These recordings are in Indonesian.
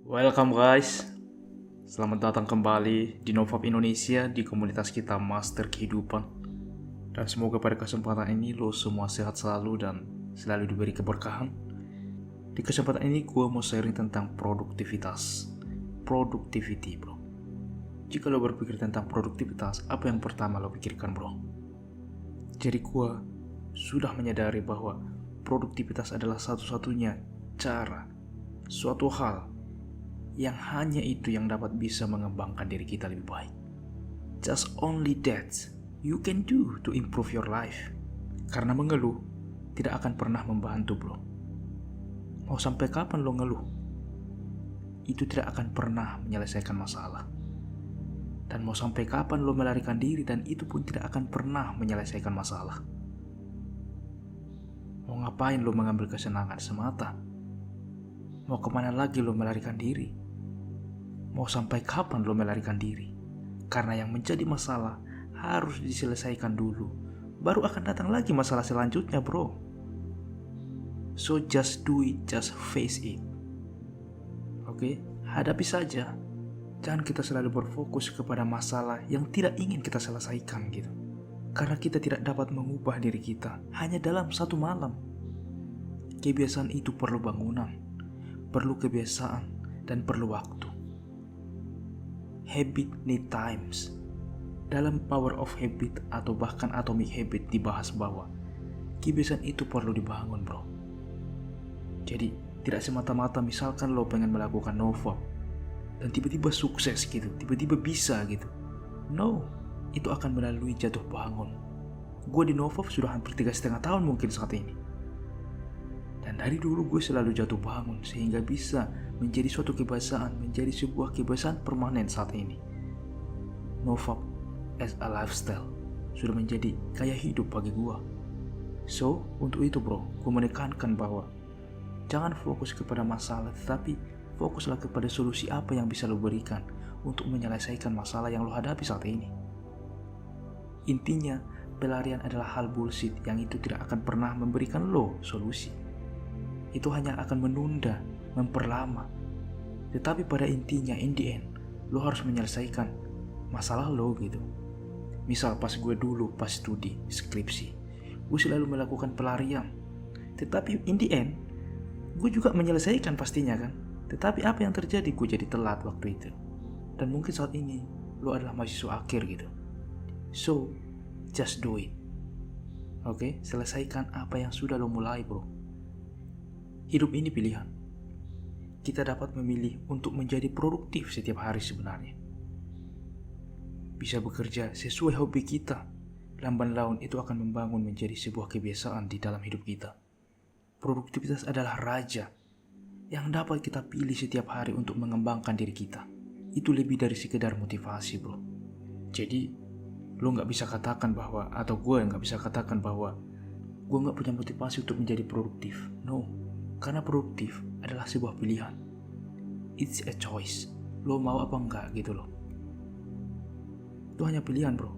Welcome guys, selamat datang kembali di Novap Indonesia di komunitas kita Master Kehidupan. Dan semoga pada kesempatan ini lo semua sehat selalu dan selalu diberi keberkahan. Di kesempatan ini gue mau sharing tentang produktivitas. Productivity bro. Jika lo berpikir tentang produktivitas, apa yang pertama lo pikirkan bro? Jadi gue sudah menyadari bahwa produktivitas adalah satu-satunya cara, suatu hal yang hanya itu yang dapat bisa mengembangkan diri kita lebih baik. Just only that you can do to improve your life. Karena mengeluh tidak akan pernah membantu bro. Mau sampai kapan lo ngeluh? Itu tidak akan pernah menyelesaikan masalah. Dan mau sampai kapan lo melarikan diri dan itu pun tidak akan pernah menyelesaikan masalah. Mau ngapain lo mengambil kesenangan semata? Mau kemana lagi lo melarikan diri? Mau sampai kapan lo melarikan diri? Karena yang menjadi masalah harus diselesaikan dulu. Baru akan datang lagi masalah selanjutnya bro. So just do it, just face it. Oke, hadapi saja. Jangan kita selalu berfokus kepada masalah yang tidak ingin kita selesaikan gitu. Karena kita tidak dapat mengubah diri kita hanya dalam satu malam. Kebiasaan itu perlu bangunan, perlu kebiasaan, dan perlu waktu. Habit need times. Dalam Power of Habit atau bahkan Atomic Habit dibahas bahwa kebiasaan itu perlu dibangun bro. Jadi tidak semata-mata misalkan lo pengen melakukan Novap dan tiba-tiba sukses gitu, tiba-tiba bisa gitu. No, itu akan melalui jatuh bangun. Gue di Novap sudah hampir 3,5 tahun mungkin saat ini. Dan dari dulu gue selalu jatuh bangun sehingga bisa menjadi suatu kebiasaan, menjadi sebuah kebiasaan permanen saat ini. Novap as a lifestyle sudah menjadi gaya hidup bagi gue. So, untuk itu bro, gue menekankan bahwa jangan fokus kepada masalah, tetapi fokuslah kepada solusi apa yang bisa lo berikan untuk menyelesaikan masalah yang lo hadapi saat ini. Intinya, pelarian adalah hal bullshit yang itu tidak akan pernah memberikan lo solusi. Itu hanya akan menunda, memperlama. Tetapi pada intinya, in the end, lo harus menyelesaikan masalah lo gitu. Misal pas gue dulu pas studi, skripsi, gue selalu melakukan pelarian. Tetapi in the end, gue juga menyelesaikan pastinya kan. Tetapi apa yang terjadi? Gue jadi telat waktu itu. Dan mungkin saat ini, lo adalah mahasiswa akhir gitu. So, just do it. Oke, selesaikan apa yang sudah lo mulai bro. Hidup ini pilihan. Kita dapat memilih untuk menjadi produktif setiap hari sebenarnya. Bisa bekerja sesuai hobi kita. Lamban laun itu akan membangun menjadi sebuah kebiasaan di dalam hidup kita. Produktivitas adalah raja yang dapat kita pilih setiap hari untuk mengembangkan diri kita. Itu lebih dari sekedar motivasi bro. Jadi lo gak bisa katakan bahwa, atau gue gak bisa katakan bahwa gue gak punya motivasi untuk menjadi produktif. No. Karena produktif adalah sebuah pilihan. It's a choice. Lo mau apa enggak gitu loh. Itu hanya pilihan bro.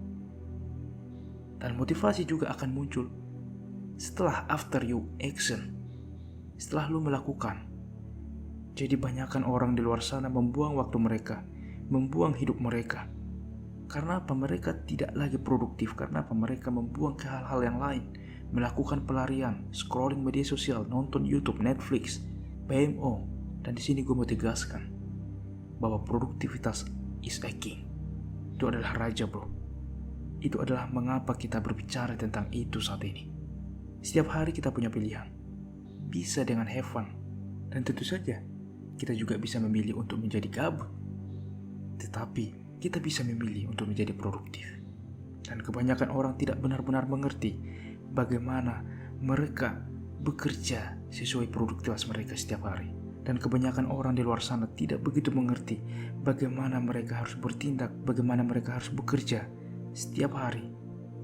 Dan motivasi juga akan muncul setelah after you action. Setelah lo melakukan. Jadi banyakkan orang di luar sana membuang waktu mereka, membuang hidup mereka. Karena apa? Mereka tidak lagi produktif. Karena apa? Mereka membuang ke hal-hal yang lain. Melakukan pelarian, scrolling media sosial, nonton YouTube, Netflix, PMO. Dan di sini gue mau tegaskan bahwa produktivitas is a king. Itu adalah raja bro. Itu adalah mengapa kita berbicara tentang itu saat ini. Setiap hari kita punya pilihan. Bisa dengan have fun. Dan tentu saja kita juga bisa memilih untuk menjadi gabut. Tetapi kita bisa memilih untuk menjadi produktif. Dan kebanyakan orang tidak benar-benar mengerti bagaimana mereka bekerja sesuai produktivitas mereka setiap hari. Dan kebanyakan orang di luar sana tidak begitu mengerti bagaimana mereka harus bertindak, bagaimana mereka harus bekerja setiap hari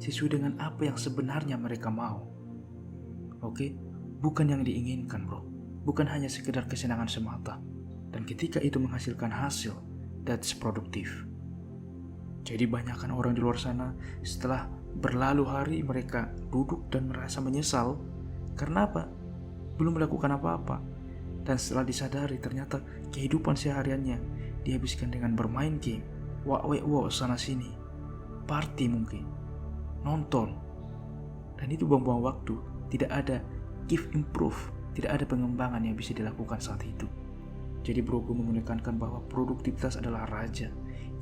sesuai dengan apa yang sebenarnya mereka mau. Oke? Bukan yang diinginkan bro. Bukan hanya sekedar kesenangan semata. Dan ketika itu menghasilkan hasil, that's produktif. Jadi banyakkan orang di luar sana setelah berlalu hari mereka duduk dan merasa menyesal. Karena apa? Belum melakukan apa-apa. Dan setelah disadari ternyata kehidupan sehariannya dihabiskan dengan bermain game, wak sana sini, party mungkin, nonton. Dan itu buang-buang waktu, tidak ada give improve, tidak ada pengembangan yang bisa dilakukan saat itu. Jadi bro, gue menekankan bahwa produktivitas adalah raja.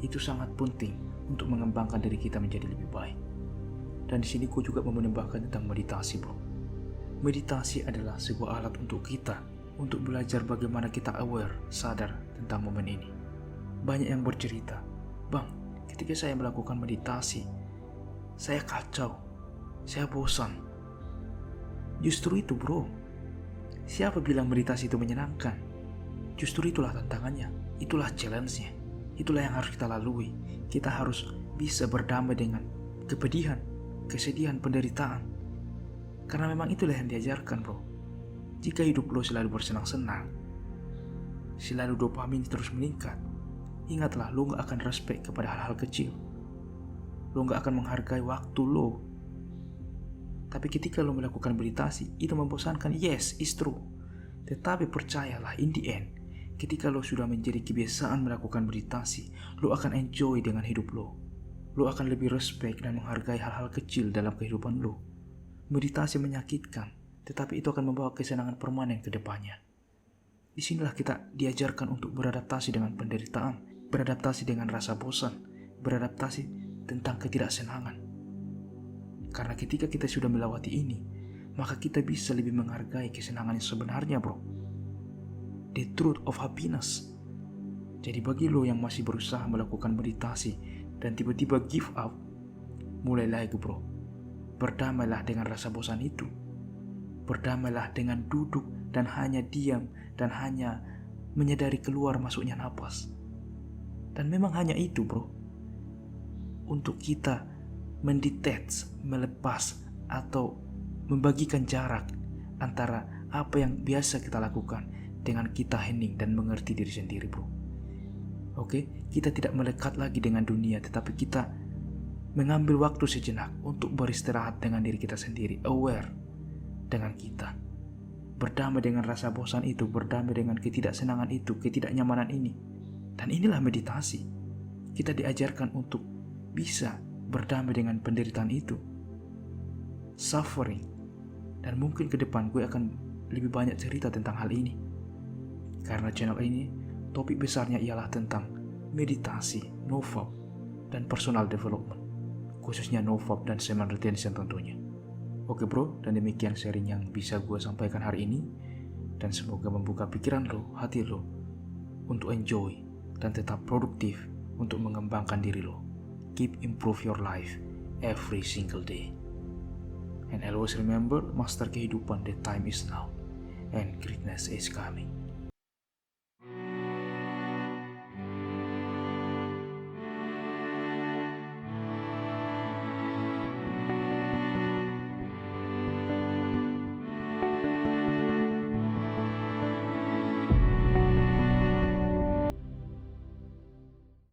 Itu sangat penting untuk mengembangkan diri kita menjadi lebih baik. Dan di sini gue juga mau menambahkan tentang meditasi bro. Meditasi adalah sebuah alat untuk kita, untuk belajar bagaimana kita aware, sadar tentang momen ini. Banyak yang bercerita, bang, ketika saya melakukan meditasi, saya kacau, saya bosan. Justru itu bro, siapa bilang meditasi itu menyenangkan? Justru itulah tantangannya, itulah challenge-nya, itulah yang harus kita lalui. Kita harus bisa berdamai dengan kepedihan, kesedihan, penderitaan. Karena memang itulah yang diajarkan bro. Jika hidup lo selalu bersenang-senang, selalu dopamin terus meningkat, ingatlah lo gak akan respect kepada hal-hal kecil. Lo gak akan menghargai waktu lo. Tapi ketika lo melakukan meditasi, itu membosankan, yes, it's true. Tetapi percayalah, in the end, ketika lo sudah menjadi kebiasaan melakukan meditasi, lo akan enjoy dengan hidup lo. Lo akan lebih respect dan menghargai hal-hal kecil dalam kehidupan lo. Meditasi menyakitkan, tetapi itu akan membawa kesenangan permanen ke depannya. Disinilah kita diajarkan untuk beradaptasi dengan penderitaan, beradaptasi dengan rasa bosan, beradaptasi tentang ketidaksenangan. Karena ketika kita sudah melewati ini, maka kita bisa lebih menghargai kesenangan yang sebenarnya bro. The truth of happiness. Jadi bagi lo yang masih berusaha melakukan meditasi dan tiba-tiba give up, mulai lagi bro. Berdamailah dengan rasa bosan itu. Berdamailah dengan duduk dan hanya diam dan hanya menyadari keluar masuknya napas. Dan memang hanya itu bro. Untuk kita mendetach, melepas atau membagikan jarak antara apa yang biasa kita lakukan dengan kita hening dan mengerti diri sendiri bro. Oke, kita tidak melekat lagi dengan dunia, tetapi kita mengambil waktu sejenak untuk beristirahat dengan diri kita sendiri, aware dengan kita, berdamai dengan rasa bosan itu, berdamai dengan ketidaksenangan itu, ketidaknyamanan ini. Dan inilah meditasi. Kita diajarkan untuk bisa berdamai dengan penderitaan itu, suffering. Dan mungkin ke depan gue akan lebih banyak cerita tentang hal ini, karena channel ini topik besarnya ialah tentang meditasi, nofap, dan personal development, khususnya nofap dan semen retention tentunya. Oke bro, dan demikian sharing yang bisa gue sampaikan hari ini, dan semoga membuka pikiran lo, hati lo, untuk enjoy dan tetap produktif untuk mengembangkan diri lo. Keep improve your life every single day. And always remember, master kehidupan, the time is now and greatness is coming.